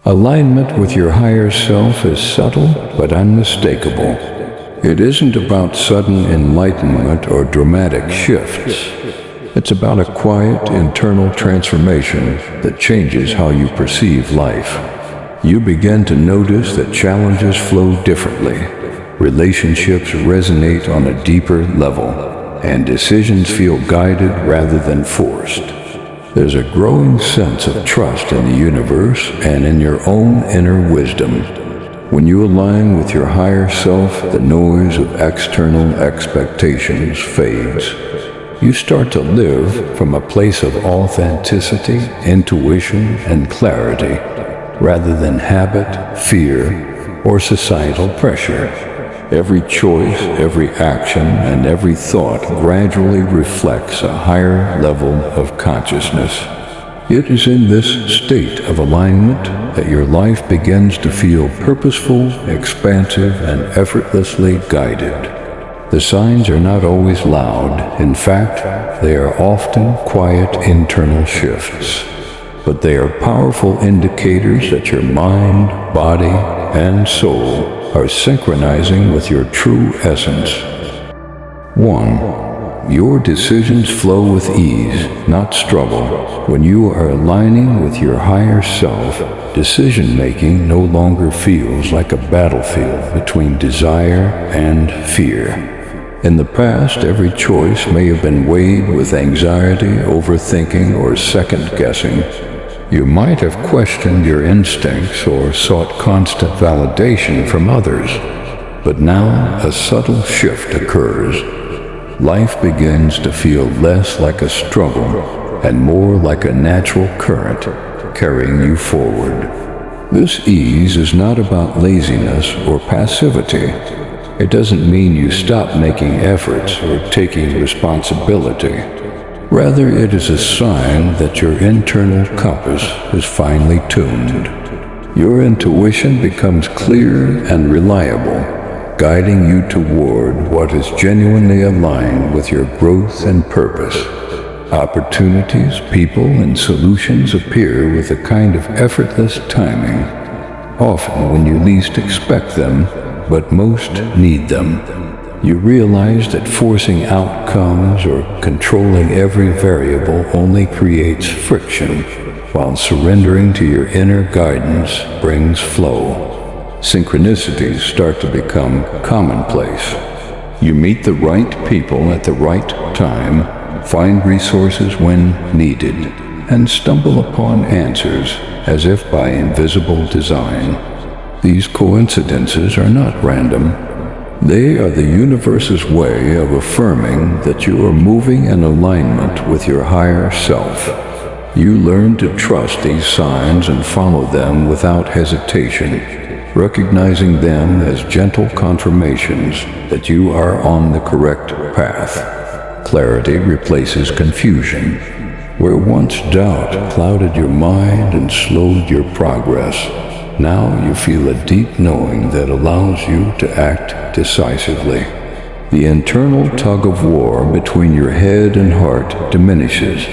Alignment with your higher self is subtle but unmistakable. It isn't about sudden enlightenment or dramatic shifts. It's about a quiet internal transformation that changes how you perceive life. You begin to notice that challenges flow differently, relationships resonate on a deeper level, and decisions feel guided rather than forced. There's a growing sense of trust in the universe and in your own inner wisdom. When you align with your higher self, the noise of external expectations fades. You start to live from a place of authenticity, intuition, and clarity, rather than habit, fear, or societal pressure. Every choice, every action, and every thought gradually reflects a higher level of consciousness. It is in this state of alignment that your life begins to feel purposeful, expansive, and effortlessly guided. The signs are not always loud. In fact, they are often quiet internal shifts. But they are powerful indicators that your mind, body, and soul are synchronizing with your true essence. 1. Your decisions flow with ease, not struggle. When you are aligning with your higher self, decision-making no longer feels like a battlefield between desire and fear. In the past, every choice may have been weighed with anxiety, overthinking, or second-guessing. You might have questioned your instincts or sought constant validation from others. But now a subtle shift occurs. Life begins to feel less like a struggle and more like a natural current carrying you forward. This ease is not about laziness or passivity. It doesn't mean you stop making efforts or taking responsibility. Rather, it is a sign that your internal compass is finely tuned. Your intuition becomes clear and reliable, guiding you toward what is genuinely aligned with your growth and purpose. Opportunities, people, and solutions appear with a kind of effortless timing, often when you least expect them, but most need them. You realize that forcing outcomes or controlling every variable only creates friction, while surrendering to your inner guidance brings flow. Synchronicities start to become commonplace. You meet the right people at the right time, find resources when needed, and stumble upon answers as if by invisible design. These coincidences are not random. They are the universe's way of affirming that you are moving in alignment with your higher self. You learn to trust these signs and follow them without hesitation, recognizing them as gentle confirmations that you are on the correct path. Clarity replaces confusion. Where once doubt clouded your mind and slowed your progress, now you feel a deep knowing that allows you to act decisively. The internal tug-of-war between your head and heart diminishes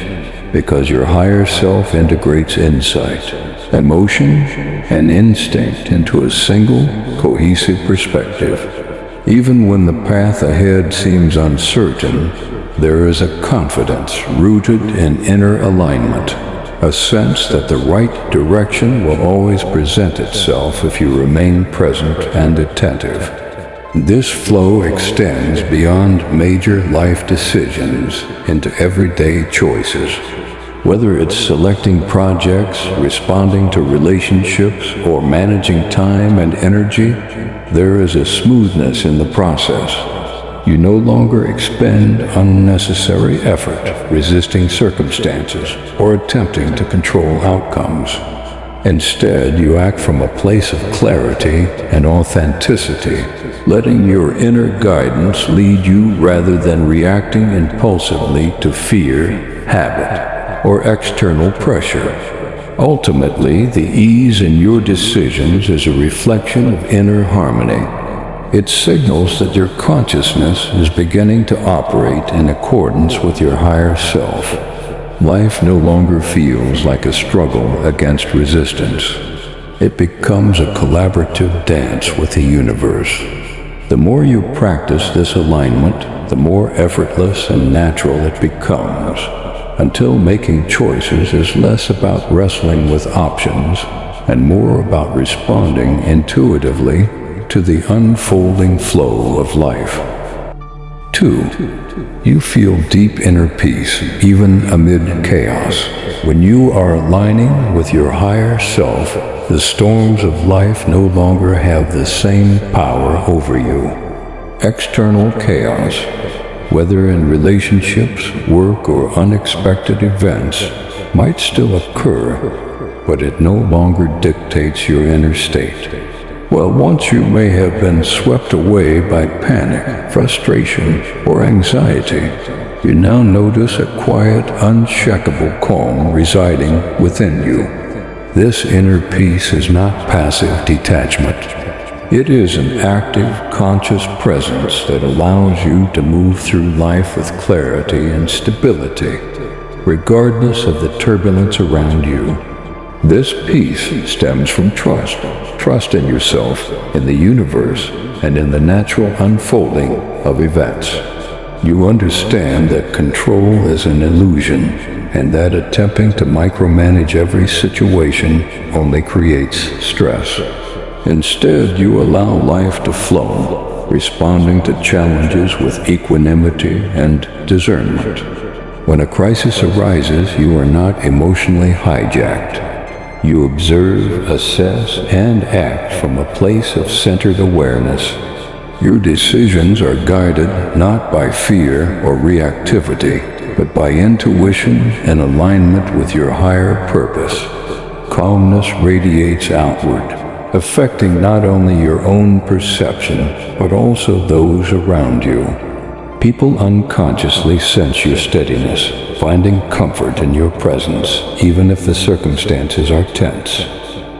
because your higher self integrates insight, emotion, and instinct into a single, cohesive perspective. Even when the path ahead seems uncertain, there is a confidence rooted in inner alignment. A sense that the right direction will always present itself if you remain present and attentive. This flow extends beyond major life decisions into everyday choices. Whether it's selecting projects, responding to relationships, or managing time and energy, there is a smoothness in the process. You no longer expend unnecessary effort resisting circumstances or attempting to control outcomes. Instead, you act from a place of clarity and authenticity, letting your inner guidance lead you rather than reacting impulsively to fear, habit, or external pressure. Ultimately, the ease in your decisions is a reflection of inner harmony. It signals that your consciousness is beginning to operate in accordance with your higher self. Life no longer feels like a struggle against resistance. It becomes a collaborative dance with the universe. The more you practice this alignment, the more effortless and natural it becomes, until making choices is less about wrestling with options and more about responding intuitively to the unfolding flow of life. 2. You feel deep inner peace, even amid chaos. When you are aligning with your higher self, the storms of life no longer have the same power over you. External chaos, whether in relationships, work, or unexpected events, might still occur, but it no longer dictates your inner state. Well, once you may have been swept away by panic, frustration, or anxiety, you now notice a quiet, unshakable calm residing within you. This inner peace is not passive detachment. It is an active, conscious presence that allows you to move through life with clarity and stability, regardless of the turbulence around you. This peace stems from trust in yourself, in the universe, and in the natural unfolding of events. You understand that control is an illusion, and that attempting to micromanage every situation only creates stress. Instead, you allow life to flow, responding to challenges with equanimity and discernment. When a crisis arises, you are not emotionally hijacked. You observe, assess, and act from a place of centered awareness. Your decisions are guided not by fear or reactivity, but by intuition and alignment with your higher purpose. Calmness radiates outward, affecting not only your own perception, but also those around you. People unconsciously sense your steadiness, finding comfort in your presence, even if the circumstances are tense.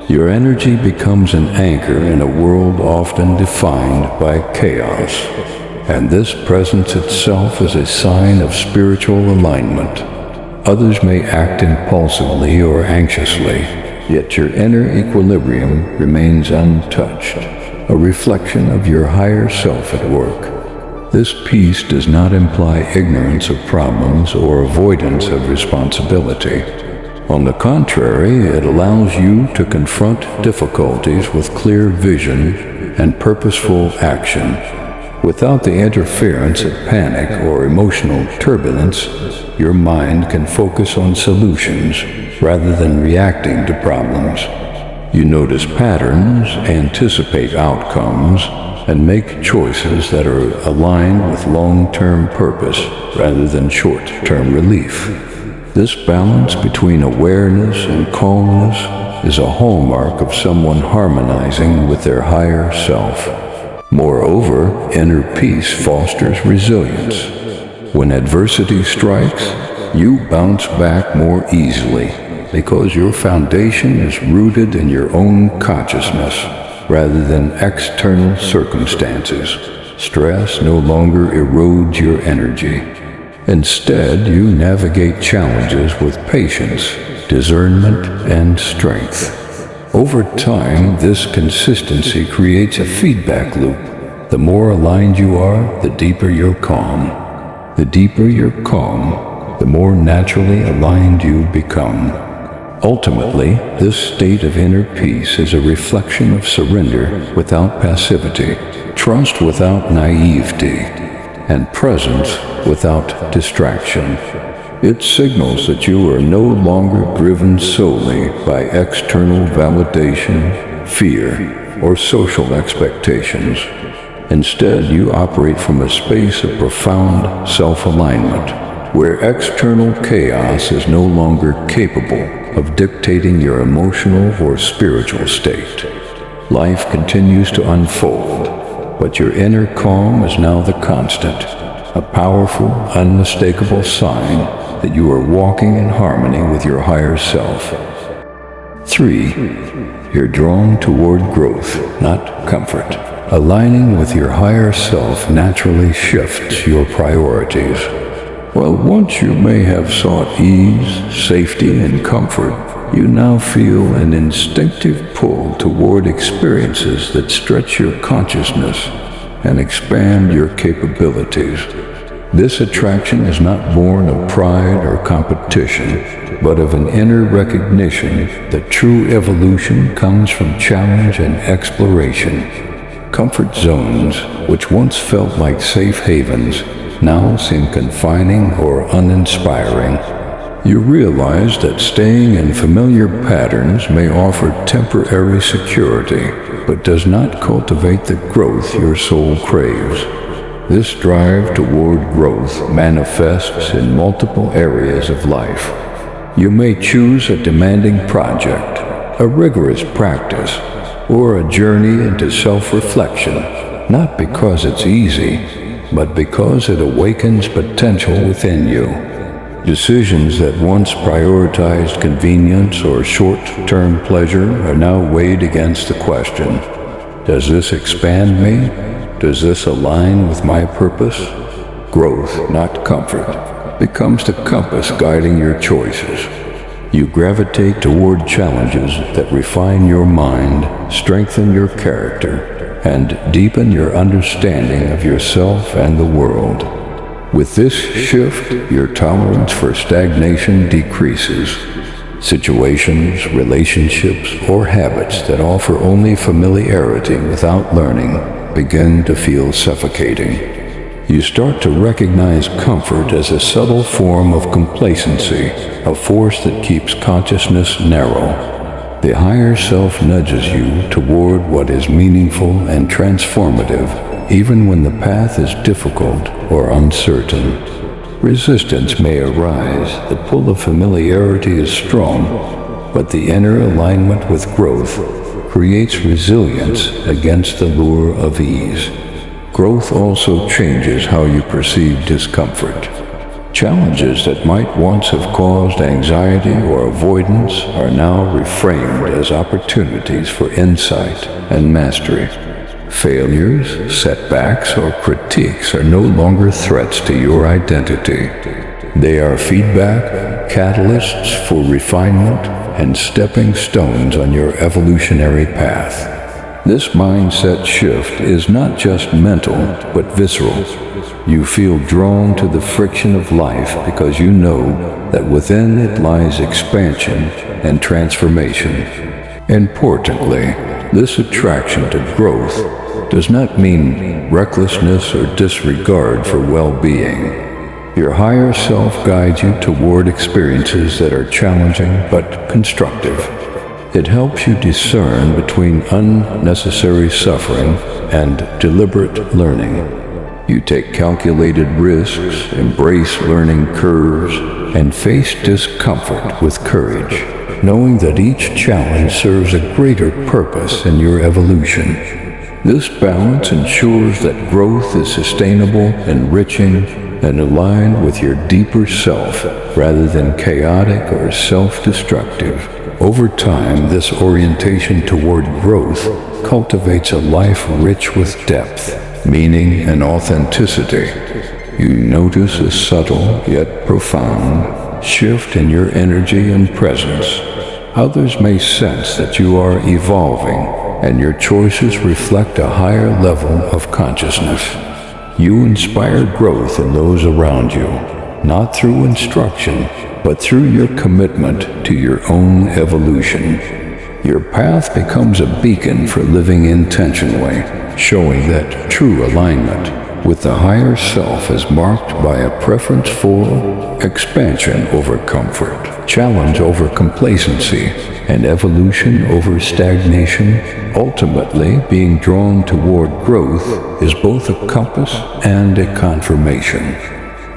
Your energy becomes an anchor in a world often defined by chaos, and this presence itself is a sign of spiritual alignment. Others may act impulsively or anxiously, yet your inner equilibrium remains untouched, a reflection of your higher self at work. This peace does not imply ignorance of problems or avoidance of responsibility. On the contrary, it allows you to confront difficulties with clear vision and purposeful action. Without the interference of panic or emotional turbulence, your mind can focus on solutions rather than reacting to problems. You notice patterns, anticipate outcomes, and make choices that are aligned with long-term purpose rather than short-term relief. This balance between awareness and calmness is a hallmark of someone harmonizing with their higher self. Moreover, inner peace fosters resilience. When adversity strikes, you bounce back more easily because your foundation is rooted in your own consciousness rather than external circumstances. Stress no longer erodes your energy. Instead, you navigate challenges with patience, discernment, and strength. Over time, this consistency creates a feedback loop. The more aligned you are, the deeper your calm. The deeper your calm, the more naturally aligned you become. Ultimately, this state of inner peace is a reflection of surrender without passivity, trust without naivety, and presence without distraction. It signals that you are no longer driven solely by external validation, fear, or social expectations. Instead, you operate from a space of profound self-alignment, where external chaos is no longer capable of dictating your emotional or spiritual state. Life continues to unfold, but your inner calm is now the constant, a powerful, unmistakable sign that you are walking in harmony with your higher self. 3. You're drawn toward growth, not comfort. Aligning with your higher self naturally shifts your priorities. Well, once you may have sought ease, safety, and comfort, you now feel an instinctive pull toward experiences that stretch your consciousness and expand your capabilities. This attraction is not born of pride or competition, but of an inner recognition that true evolution comes from challenge and exploration. Comfort zones, which once felt like safe havens, now seem confining or uninspiring. You realize that staying in familiar patterns may offer temporary security, but does not cultivate the growth your soul craves. This drive toward growth manifests in multiple areas of life. You may choose a demanding project, a rigorous practice, or a journey into self-reflection, not because it's easy, but because it awakens potential within you. Decisions that once prioritized convenience or short-term pleasure are now weighed against the question, does this expand me? Does this align with my purpose? Growth, not comfort, becomes the compass guiding your choices. You gravitate toward challenges that refine your mind, strengthen your character, and deepen your understanding of yourself and the world. With this shift, your tolerance for stagnation decreases. Situations, relationships, or habits that offer only familiarity without learning begin to feel suffocating. You start to recognize comfort as a subtle form of complacency, a force that keeps consciousness narrow. The higher self nudges you toward what is meaningful and transformative, even when the path is difficult or uncertain. Resistance may arise, the pull of familiarity is strong, but the inner alignment with growth creates resilience against the lure of ease. Growth also changes how you perceive discomfort. Challenges that might once have caused anxiety or avoidance are now reframed as opportunities for insight and mastery. Failures, setbacks, or critiques are no longer threats to your identity. They are feedback, catalysts for refinement, and stepping stones on your evolutionary path. This mindset shift is not just mental, but visceral. You feel drawn to the friction of life because you know that within it lies expansion and transformation. Importantly, this attraction to growth does not mean recklessness or disregard for well-being. Your higher self guides you toward experiences that are challenging but constructive. It helps you discern between unnecessary suffering and deliberate learning. You take calculated risks, embrace learning curves, and face discomfort with courage, knowing that each challenge serves a greater purpose in your evolution. This balance ensures that growth is sustainable, enriching, and aligned with your deeper self rather than chaotic or self-destructive. Over time, this orientation toward growth cultivates a life rich with depth, meaning, and authenticity. You notice a subtle yet profound shift in your energy and presence. Others may sense that you are evolving, and your choices reflect a higher level of consciousness. You inspire growth in those around you, not through instruction, but through your commitment to your own evolution. Your path becomes a beacon for living intentionally, showing that true alignment with the higher self is marked by a preference for expansion over comfort, challenge over complacency, and evolution over stagnation. Ultimately, being drawn toward growth is both a compass and a confirmation.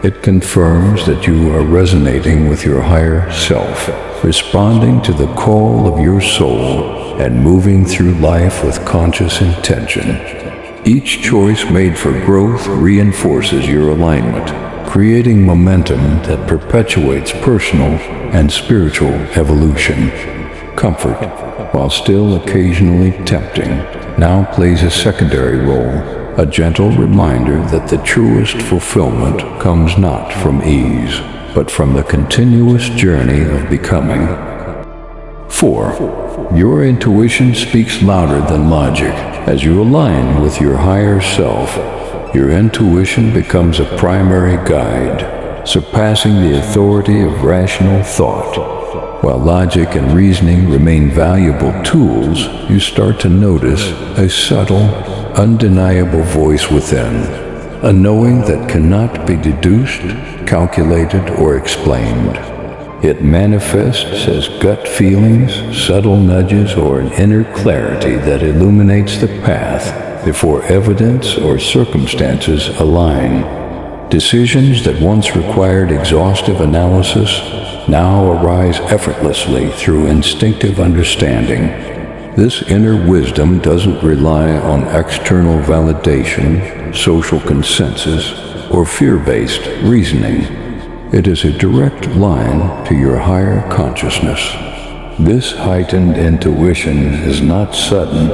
It confirms that you are resonating with your higher self, responding to the call of your soul, and moving through life with conscious intention. Each choice made for growth reinforces your alignment, creating momentum that perpetuates personal and spiritual evolution. Comfort, while still occasionally tempting, now plays a secondary role, a gentle reminder that the truest fulfillment comes not from ease, but from the continuous journey of becoming. 4. Your intuition speaks louder than logic. As you align with your higher self, your intuition becomes a primary guide, surpassing the authority of rational thought. While logic and reasoning remain valuable tools, you start to notice a subtle, undeniable voice within, a knowing that cannot be deduced, calculated, or explained. It manifests as gut feelings, subtle nudges, or an inner clarity that illuminates the path before evidence or circumstances align. Decisions that once required exhaustive analysis now arise effortlessly through instinctive understanding. This inner wisdom doesn't rely on external validation, social consensus, or fear-based reasoning. It is a direct line to your higher consciousness. This heightened intuition is not sudden,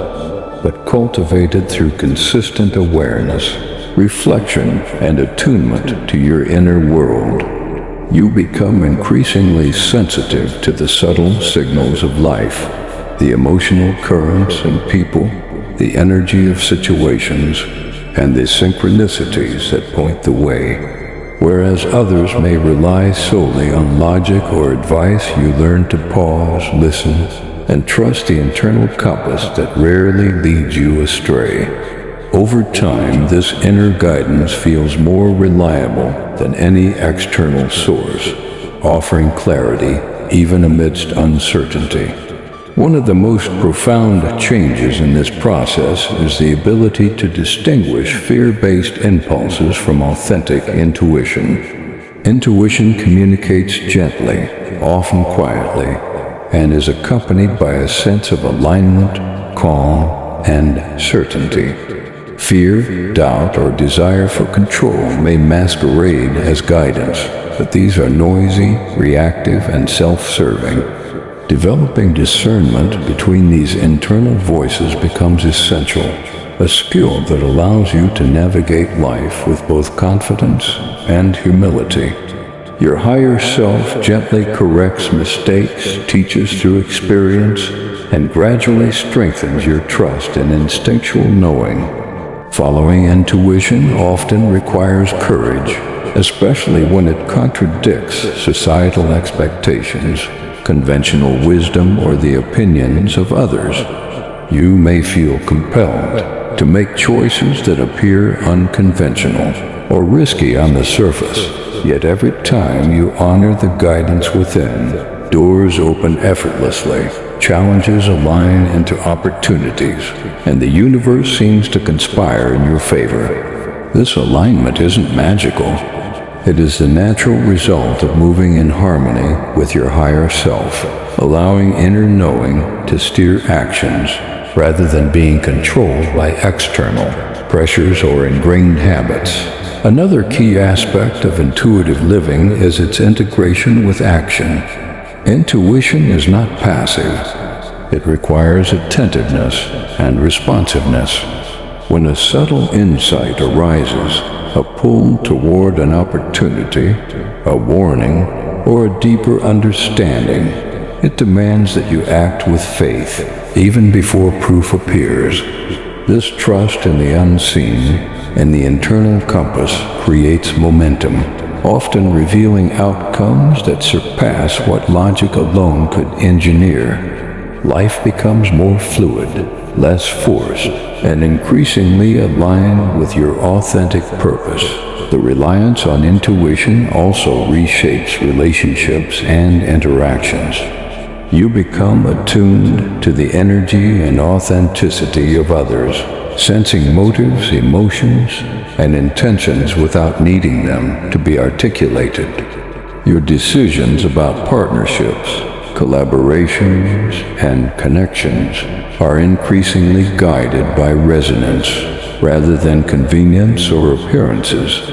but cultivated through consistent awareness, reflection, and attunement to your inner world. You become increasingly sensitive to the subtle signals of life, the emotional currents in people, the energy of situations, and the synchronicities that point the way. Whereas others may rely solely on logic or advice, you learn to pause, listen, and trust the internal compass that rarely leads you astray. Over time, this inner guidance feels more reliable than any external source, offering clarity even amidst uncertainty. One of the most profound changes in this process is the ability to distinguish fear-based impulses from authentic intuition. Intuition communicates gently, often quietly, and is accompanied by a sense of alignment, calm, and certainty. Fear, doubt, or desire for control may masquerade as guidance, but these are noisy, reactive, and self-serving. Developing discernment between these internal voices becomes essential, a skill that allows you to navigate life with both confidence and humility. Your higher self gently corrects mistakes, teaches through experience, and gradually strengthens your trust in instinctual knowing. Following intuition often requires courage, especially when it contradicts societal expectations, conventional wisdom, or the opinions of others. You may feel compelled to make choices that appear unconventional or risky on the surface, yet every time you honor the guidance within, doors open effortlessly. Challenges align into opportunities, and the universe seems to conspire in your favor. This alignment isn't magical. It is the natural result of moving in harmony with your higher self, allowing inner knowing to steer actions rather than being controlled by external pressures or ingrained habits. Another key aspect of intuitive living is its integration with action. Intuition is not passive. It requires attentiveness and responsiveness. When a subtle insight arises, a pull toward an opportunity, a warning, or a deeper understanding, it demands that you act with faith, even before proof appears. This trust in the unseen and the internal compass creates momentum, often revealing outcomes that surpass what logic alone could engineer. Life becomes more fluid, less forced, and increasingly aligned with your authentic purpose. The reliance on intuition also reshapes relationships and interactions. You become attuned to the energy and authenticity of others, sensing motives, emotions, and intentions without needing them to be articulated. Your decisions about partnerships, collaborations, and connections are increasingly guided by resonance rather than convenience or appearances.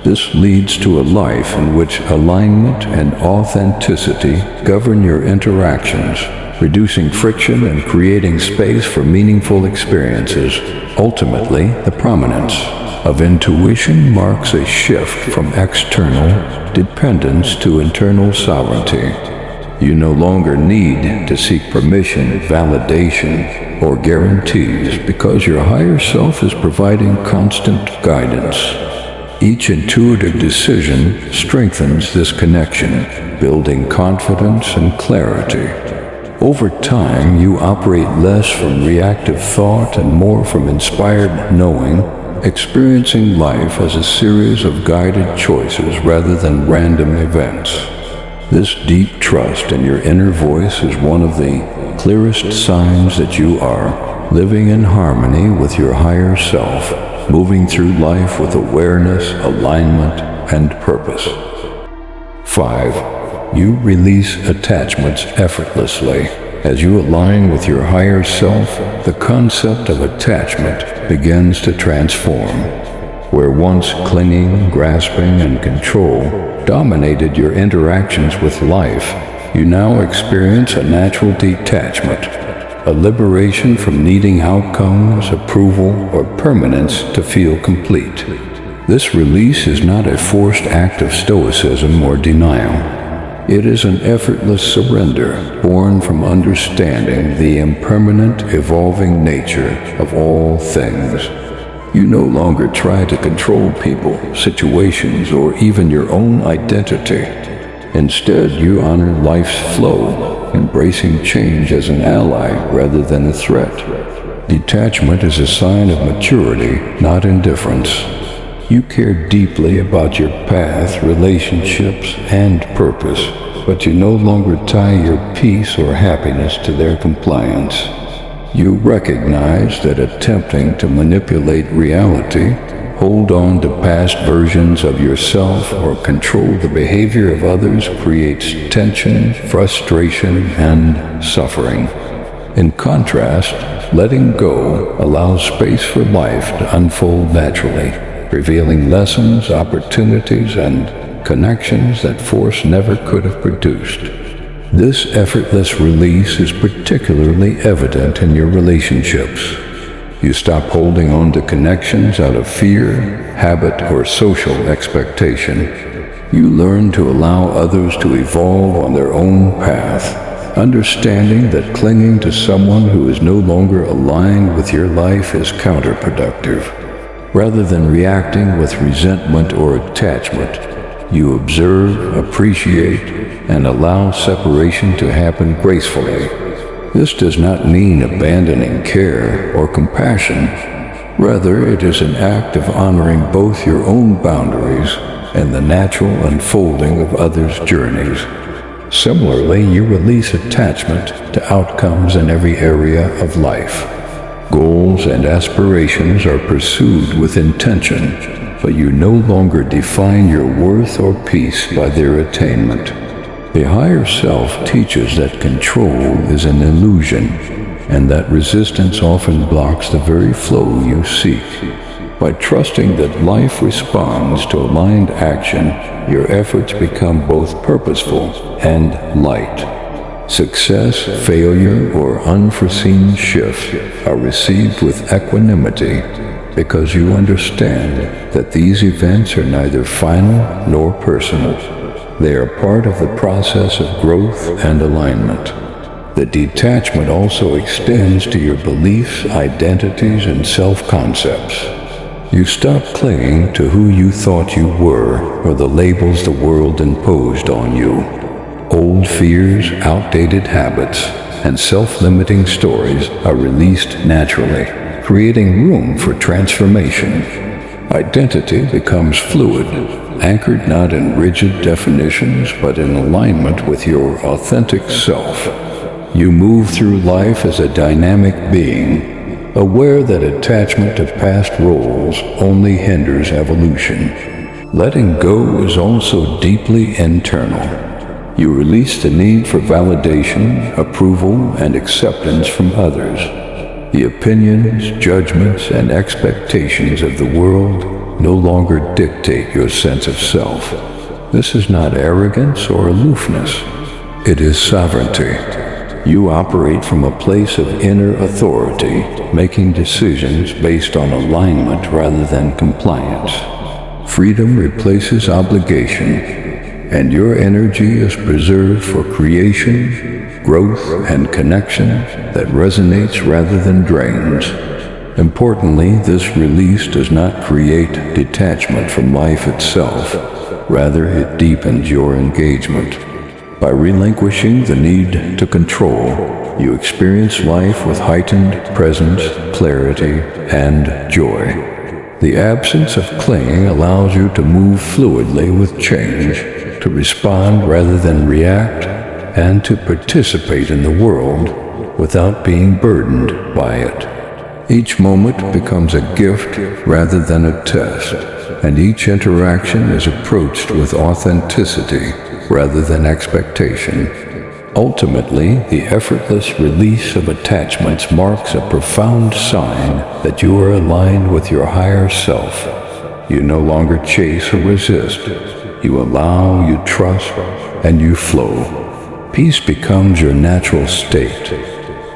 This leads to a life in which alignment and authenticity govern your interactions, reducing friction and creating space for meaningful experiences. Ultimately, the prominence of intuition marks a shift from external dependence to internal sovereignty. You no longer need to seek permission, validation, or guarantees because your higher self is providing constant guidance. Each intuitive decision strengthens this connection, building confidence and clarity. Over time, you operate less from reactive thought and more from inspired knowing, experiencing life as a series of guided choices rather than random events. This deep trust in your inner voice is one of the clearest signs that you are living in harmony with your higher self, moving through life with awareness, alignment, and purpose. 5. You release attachments effortlessly. As you align with your higher self, the concept of attachment begins to transform. Where once clinging, grasping, and control dominated your interactions with life, you now experience a natural detachment, a liberation from needing outcomes, approval, or permanence to feel complete. This release is not a forced act of stoicism or denial. It is an effortless surrender born from understanding the impermanent, evolving nature of all things. You no longer try to control people, situations, or even your own identity. Instead, you honor life's flow, embracing change as an ally rather than a threat. Detachment is a sign of maturity, not indifference. You care deeply about your path, relationships, and purpose, but you no longer tie your peace or happiness to their compliance. You recognize that attempting to manipulate reality, hold on to past versions of yourself, or control the behavior of others creates tension, frustration, and suffering. In contrast, letting go allows space for life to unfold naturally, revealing lessons, opportunities, and connections that force never could have produced. This effortless release is particularly evident in your relationships. You stop holding on to connections out of fear, habit, or social expectation. You learn to allow others to evolve on their own path, understanding that clinging to someone who is no longer aligned with your life is counterproductive. Rather than reacting with resentment or attachment, you observe, appreciate, and allow separation to happen gracefully. This does not mean abandoning care or compassion. Rather, it is an act of honoring both your own boundaries and the natural unfolding of others' journeys. Similarly, you release attachment to outcomes in every area of life. Goals and aspirations are pursued with intention, but you no longer define your worth or peace by their attainment. The higher self teaches that control is an illusion, and that resistance often blocks the very flow you seek. By trusting that life responds to aligned action, your efforts become both purposeful and light. Success, failure, or unforeseen shifts are received with equanimity because you understand that these events are neither final nor personal. They are part of the process of growth and alignment. The detachment also extends to your beliefs, identities, and self-concepts. You stop clinging to who you thought you were or the labels the world imposed on you. Old fears, outdated habits, and self-limiting stories are released naturally, creating room for transformation. Identity becomes fluid, anchored not in rigid definitions, but in alignment with your authentic self. You move through life as a dynamic being, aware that attachment to past roles only hinders evolution. Letting go is also deeply internal. You release the need for validation, approval, and acceptance from others. The opinions, judgments, and expectations of the world no longer dictate your sense of self. This is not arrogance or aloofness. It is sovereignty. You operate from a place of inner authority, making decisions based on alignment rather than compliance. Freedom replaces obligation, and your energy is preserved for creation, growth, and connection that resonates rather than drains. Importantly, this release does not create detachment from life itself. Rather, it deepens your engagement. By relinquishing the need to control, you experience life with heightened presence, clarity, and joy. The absence of clinging allows you to move fluidly with change, to respond rather than react, and to participate in the world without being burdened by it. Each moment becomes a gift rather than a test, and each interaction is approached with authenticity rather than expectation. Ultimately, the effortless release of attachments marks a profound sign that you are aligned with your higher self. You no longer chase or resist. You allow, you trust, and you flow. Peace becomes your natural state.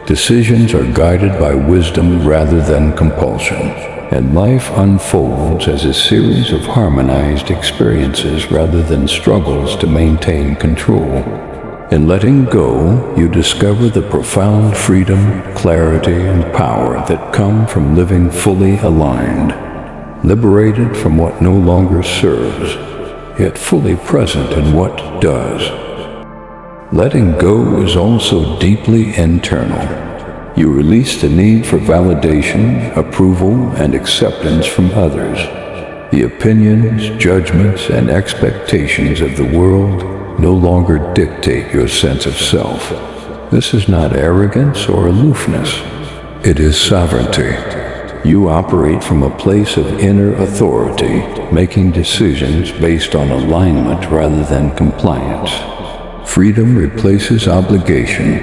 Decisions are guided by wisdom rather than compulsion, and life unfolds as a series of harmonized experiences rather than struggles to maintain control. In letting go, you discover the profound freedom, clarity, and power that come from living fully aligned, liberated from what no longer serves, yet fully present in what does. Letting go is also deeply internal. You release the need for validation, approval, and acceptance from others. The opinions, judgments, and expectations of the world no longer dictate your sense of self. This is not arrogance or aloofness. It is sovereignty. You operate from a place of inner authority, making decisions based on alignment rather than compliance. Freedom replaces obligation,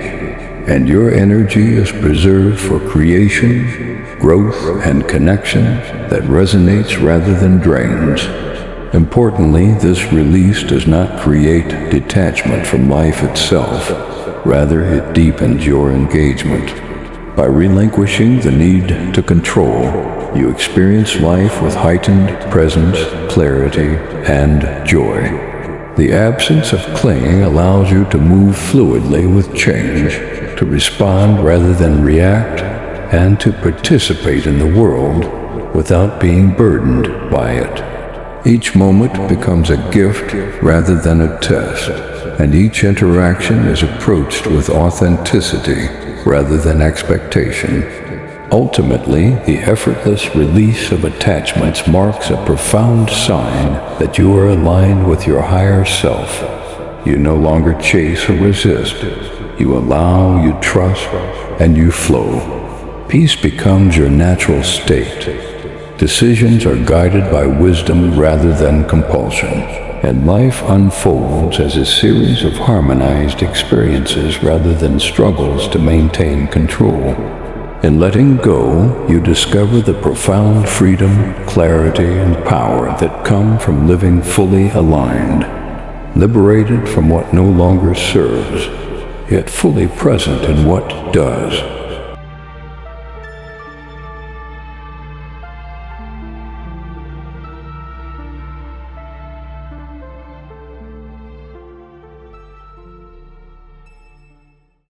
and your energy is preserved for creation, growth, and connection that resonates rather than drains. Importantly, this release does not create detachment from life itself. Rather, it deepens your engagement. By relinquishing the need to control, you experience life with heightened presence, clarity, and joy. The absence of clinging allows you to move fluidly with change, to respond rather than react, and to participate in the world without being burdened by it. Each moment becomes a gift rather than a test, and each interaction is approached with authenticity rather than expectation. Ultimately, the effortless release of attachments marks a profound sign that you are aligned with your higher self. You no longer chase or resist. You allow, you trust, and you flow. Peace becomes your natural state. Decisions are guided by wisdom rather than compulsion, and life unfolds as a series of harmonized experiences rather than struggles to maintain control. In letting go, you discover the profound freedom, clarity, and power that come from living fully aligned, liberated from what no longer serves, yet fully present in what does.